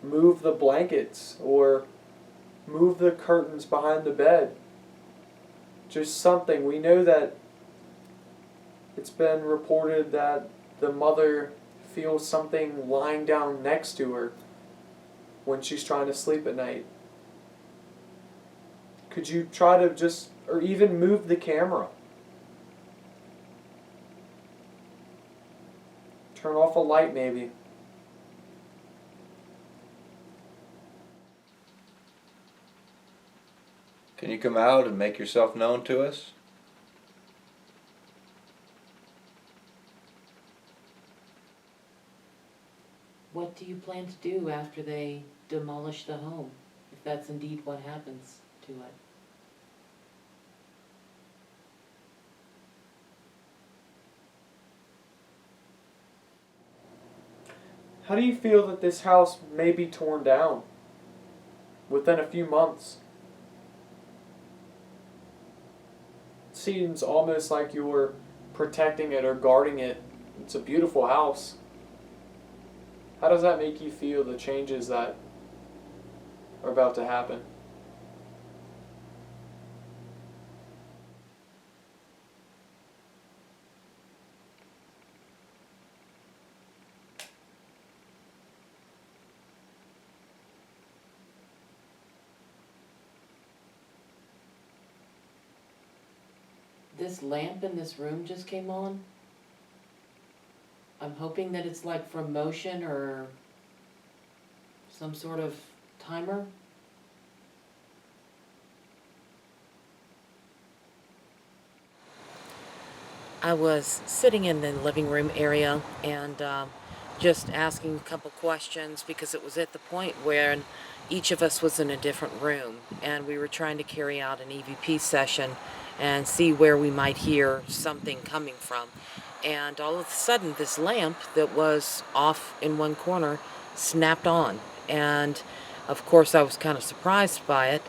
move the blankets or move the curtains behind the bed? Just something. We know that it's been reported that the mother feels something lying down next to her when she's trying to sleep at night. Could you try to just, or even move the camera? Turn off a light maybe.
Can you come out and make yourself known to us?
What do you plan to do after they demolish the home, if that's indeed what happens to it?
How do you feel that this house may be torn down within a few months? It seems almost like you're protecting it or guarding it. It's a beautiful house. How does that make you feel, the changes that are about to happen?
This lamp in this room just came on. I'm hoping that it's like from motion or some sort of timer. I was sitting in the living room area and just asking a couple questions because it was at the point where each of us was in a different room and we were trying to carry out an EVP session and see where we might hear something coming from. And all of a sudden, this lamp that was off in one corner snapped on. And of course, I was kind of surprised by it,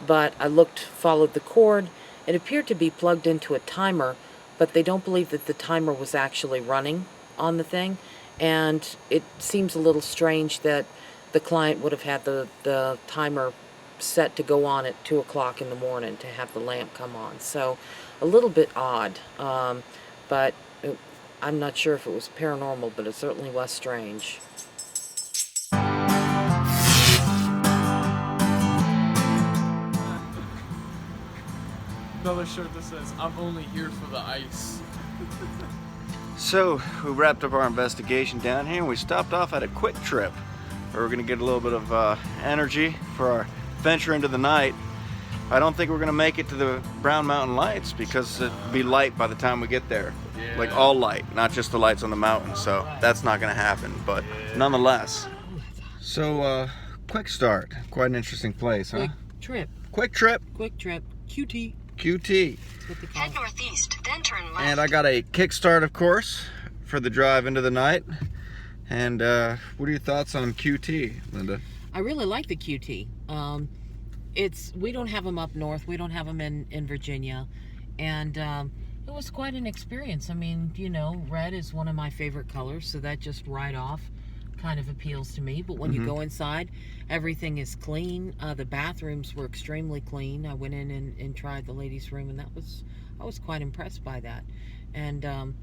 but I followed the cord. It appeared to be plugged into a timer, but they don't believe that the timer was actually running on the thing. And it seems a little strange that the client would have had the timer set to go on at 2 o'clock in the morning to have the lamp come on. So a little bit odd, but I'm not sure if it was paranormal, but it certainly was strange.
Another shirt that says, "I'm only here for the ice."
So, we wrapped up our investigation down here and we stopped off at a quick trip where we're going to get a little bit of energy for our venture into the night. I don't think we're going to make it to the Brown Mountain Lights because it'll be light by the time we get there.
Yeah.
Like all light, not just the lights on the mountain, so that's not going to happen, but nonetheless. So, quick start. Quite an interesting place, huh?
Quick trip. QT.
QT.
Head northeast, then turn left.
And I got a kickstart, of course, for the drive into the night. And what are your thoughts on QT, Linda?
I really like the QT. We don't have them up north. We don't have them in Virginia. And it was quite an experience. I mean, you know, red is one of my favorite colors, so that just right off kind of appeals to me. But when you go inside, everything is clean. The bathrooms were extremely clean. I went in and tried the ladies' room, and I was quite impressed by that. And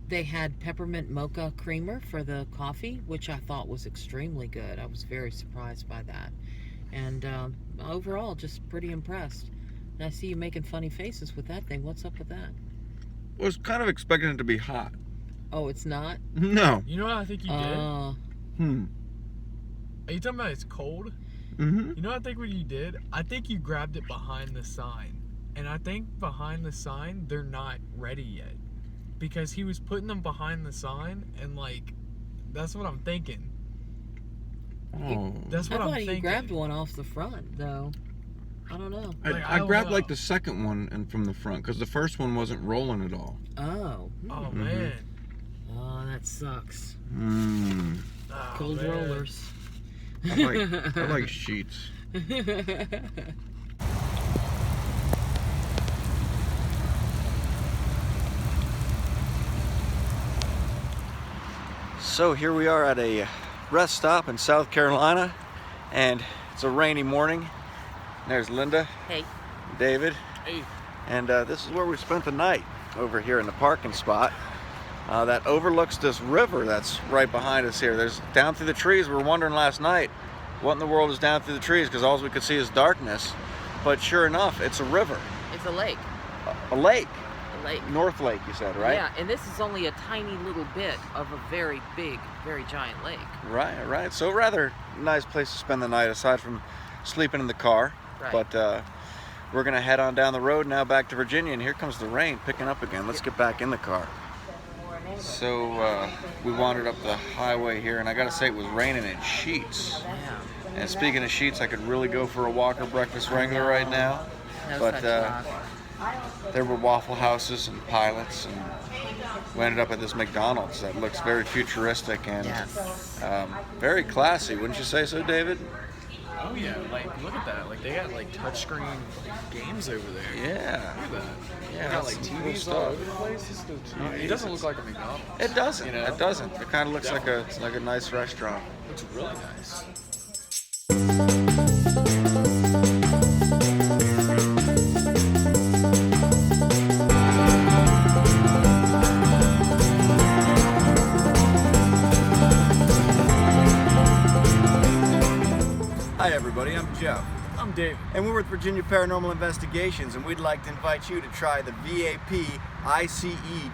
they had peppermint mocha creamer for the coffee, which I thought was extremely good. I was very surprised by that. And overall, just pretty impressed. I see you making funny faces with that thing. What's up with that?
I was kind of expecting it to be hot.
Oh, it's not?
No.
You know what I think you did? Are you talking about it's cold?
Mm-hmm.
You know what I think what you did? I think you grabbed it behind the sign. And I think behind the sign, they're not ready yet. Because he was putting them behind the sign, and like, that's what I'm thinking.
Oh.
That's what
I
I'm
thought
thinking.
he grabbed one off the front, though. I don't know.
I grabbed like the second one and from the front because the first one wasn't rolling at all.
Oh.
Oh, man.
Oh, that sucks.
Mm.
Oh,
Cold
man.
rollers.
I like sheets.
So here we are at a rest stop in South Carolina, and it's a rainy morning. There's Linda,
Hey.
David,
Hey.
and this is where we spent the night, over here in the parking spot that overlooks this river that's right behind us here. There's down through the trees. We were wondering last night, what in the world is down through the trees, because all we could see is darkness. But sure enough, it's a river,
It's a lake.
a lake.
A lake.
North Lake, you said, right?
Yeah, and this is only a tiny little bit of a very big, very giant lake.
Right. So rather nice place to spend the night aside from sleeping in the car.
Right.
But we're gonna head on down the road now back to Virginia, and here comes the rain picking up again. Let's get back in the car. So we wandered up the highway here, and I gotta say it was raining in sheets.
Yeah.
And speaking of sheets, I could really go for a Walker Breakfast Wrangler right now.
No
But
such luck.
there were Waffle Houses and Pilots, and we ended up at this McDonald's that looks very futuristic and
Yes.
very classy. Wouldn't you say so, David?
Oh, yeah. Like, look at that. Like, they got, like, touchscreen games over there.
Yeah.
Look at that.
Yeah,
They got,
that's
like,
some cool
TVs all
stuff.
over the place. It doesn't look like a McDonald's.
It doesn't.
You know?
It doesn't. It kind of looks like a nice restaurant.
Looks really nice.
Hi everybody, I'm Jeff.
I'm David.
And we're with Virginia Paranormal Investigations, and we'd like to invite you to try the VAP ICE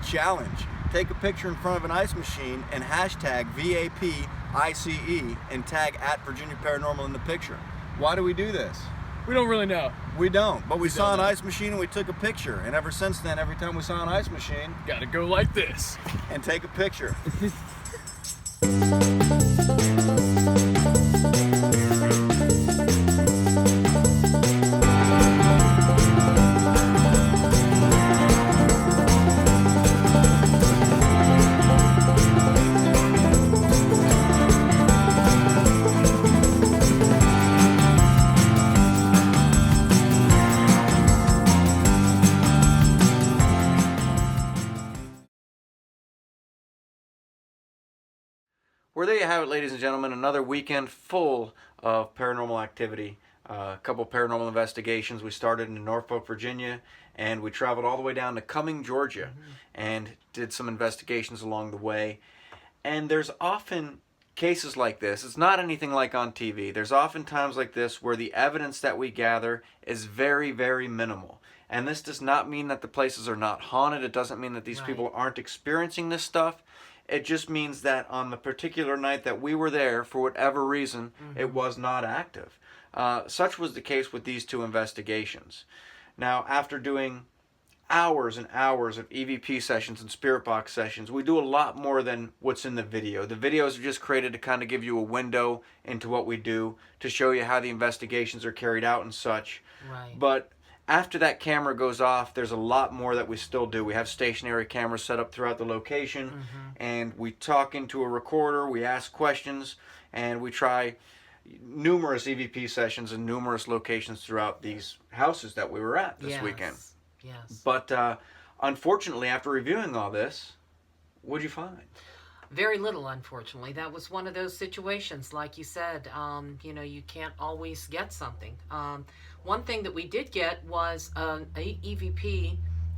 Challenge. Take a picture in front of an ice machine and hashtag VAP ICE and tag at Virginia Paranormal in the picture. Why do we do this?
We don't really know.
We don't, but we saw an
don't know.
ice machine and we took a picture. And ever since then, every time we saw an ice machine
Gotta go like this.
and take a picture.
Well, there you have it, ladies and gentlemen. Another weekend full of paranormal activity. A couple paranormal investigations. We started in Norfolk, Virginia, and we traveled all the way down to Cumming, Georgia, and did some investigations along the way. And there's often cases like this. It's not anything like on TV. There's often times like this where the evidence that we gather is very, very minimal. And this does not mean that the places are not haunted. It doesn't mean that these people aren't experiencing this stuff. It just means that on the particular night that we were there, for whatever reason, it was not active. Such was the case with these two investigations. Now, after doing hours and hours of EVP sessions and spirit box sessions, we do a lot more than what's in the video. The videos are just created to kind of give you a window into what we do, to show you how the investigations are carried out and such.
Right.
But after that camera goes off, there's a lot more that we still do. We have stationary cameras set up throughout the location, and we talk into a recorder, we ask questions, and we try numerous EVP sessions in numerous locations throughout these houses that we were at this weekend.
Yes.
But unfortunately, after reviewing all this, what'd you find?
Very little, unfortunately. That was one of those situations, like you said, you can't always get something. One thing that we did get was an EVP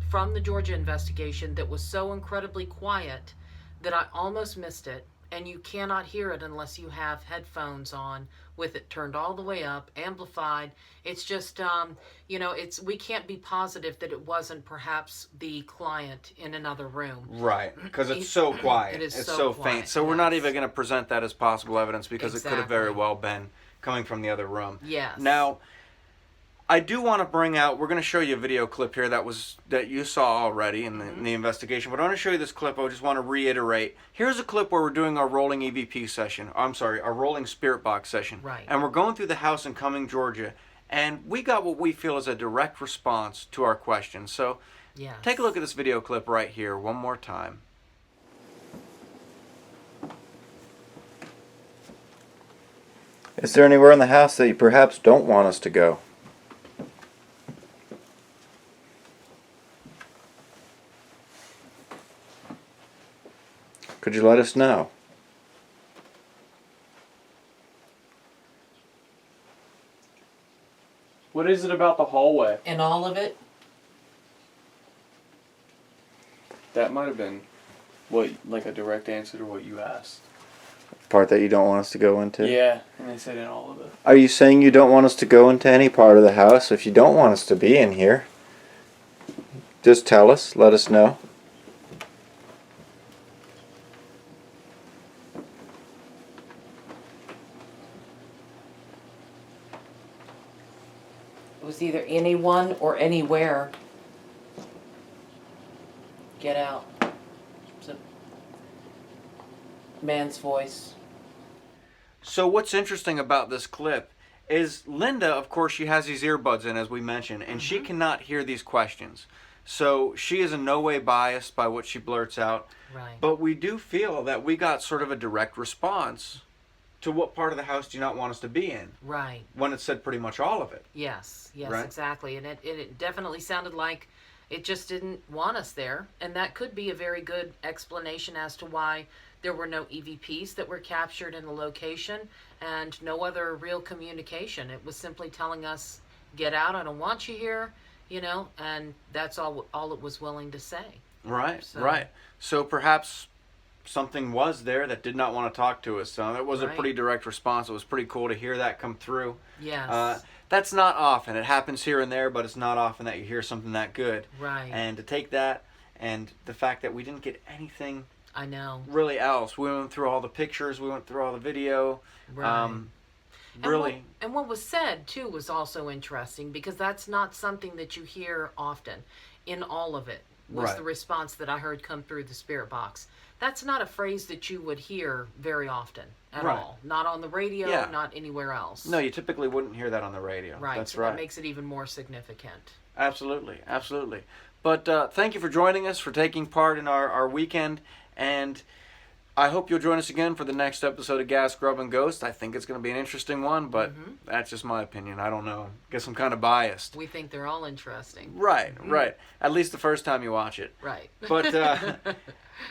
from the Georgia investigation that was so incredibly quiet that I almost missed it. and you cannot hear it unless you have headphones on with it turned all the way up, amplified. It's just, we can't be positive that it wasn't perhaps the client in another room.
Right, because it's so quiet.
It is
it's
so
faint.
quiet,
So we're not
yes.
even going to present that as possible evidence because it could have very
Exactly.
well been coming from the other room.
Yes.
Now, I do want to bring out, we're going to show you a video clip here that you saw already in the investigation, but I want to show you this clip. I just want to reiterate. Here's a clip where we're doing our rolling EVP session. I'm sorry, our rolling spirit box session.
Right.
And we're going through the house in Cumming, Georgia, and we got what we feel is a direct response to our questions. So
Yes.
take a look at this video clip right here one more time. Is there anywhere in the house that you perhaps don't want us to go? Could you let us know?
What is it about the hallway?
And all of it?
That might have been like a direct answer to what you asked.
Part that you don't want us to go into?
Yeah, and they said in all of it.
Are you saying you don't want us to go into any part of the house? If you don't want us to be in here, just tell us, let us know.
It was either anyone or anywhere. Get out. It's a man's voice.
So what's interesting about this clip is Linda, of course, she has these earbuds in, as we mentioned, and she cannot hear these questions. So she is in no way biased by what she blurts out.
Right.
But we do feel that we got sort of a direct response to what part of the house do you not want us to be in,
Right.
when it said pretty much all of it.
Yes,
Right?
exactly. And it definitely sounded like it just didn't want us there. And that could be a very good explanation as to why there were no EVPs that were captured in the location and no other real communication. It was simply telling us, get out, I don't want you here, and that's all it was willing to say.
Right,
So-
right. So perhaps something was there that did not want to talk to us. So that was a
Right.
pretty direct response. It was pretty cool to hear that come through.
Yes.
That's not often. It happens here and there, but it's not often that you hear something that good.
Right.
And to take that and the fact that we didn't get anything
I know.
really else. We went through all the pictures. We went through all the video.
Right.
Really.
And what was said, too, was also interesting because that's not something that you hear often. In all of it was
Right.
the response that I heard come through the spirit box. That's not a phrase that you would hear very often at
Right.
all. Not on the radio,
Yeah.
not anywhere else.
No, you typically wouldn't hear that on the radio.
Right.
That's
so
right.
That makes it even more significant.
Absolutely, absolutely. But thank you for joining us, for taking part in our weekend, and I hope you'll join us again for the next episode of Gas, Grub, and Ghost. I think it's going to be an interesting one, but that's just my opinion. I don't know. Guess I'm kind of biased.
We think they're all interesting.
Right, right. At least the first time you watch it.
Right.
But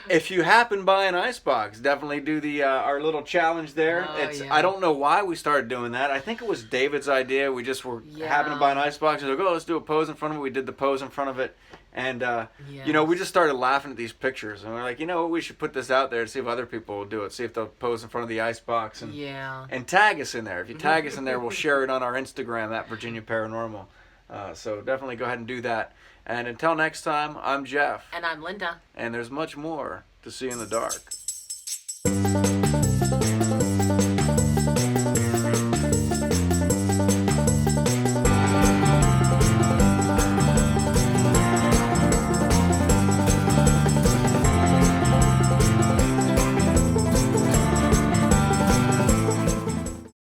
if you happen by an icebox, definitely do the our little challenge there.
Oh,
I don't know why we started doing that. I think it was David's idea. We just were happened to buy an icebox. He's like, oh, let's do a pose in front of it. We did the pose in front of it. And, we just started laughing at these pictures. And we're like, we should put this out there to see if other people will do it. See if they'll pose in front of the icebox. And tag us in there. If you tag us in there, we'll share it on our Instagram at Virginia Paranormal. So definitely go ahead and do that. And until next time, I'm Jeff.
And I'm Linda.
And there's much more to see in the dark.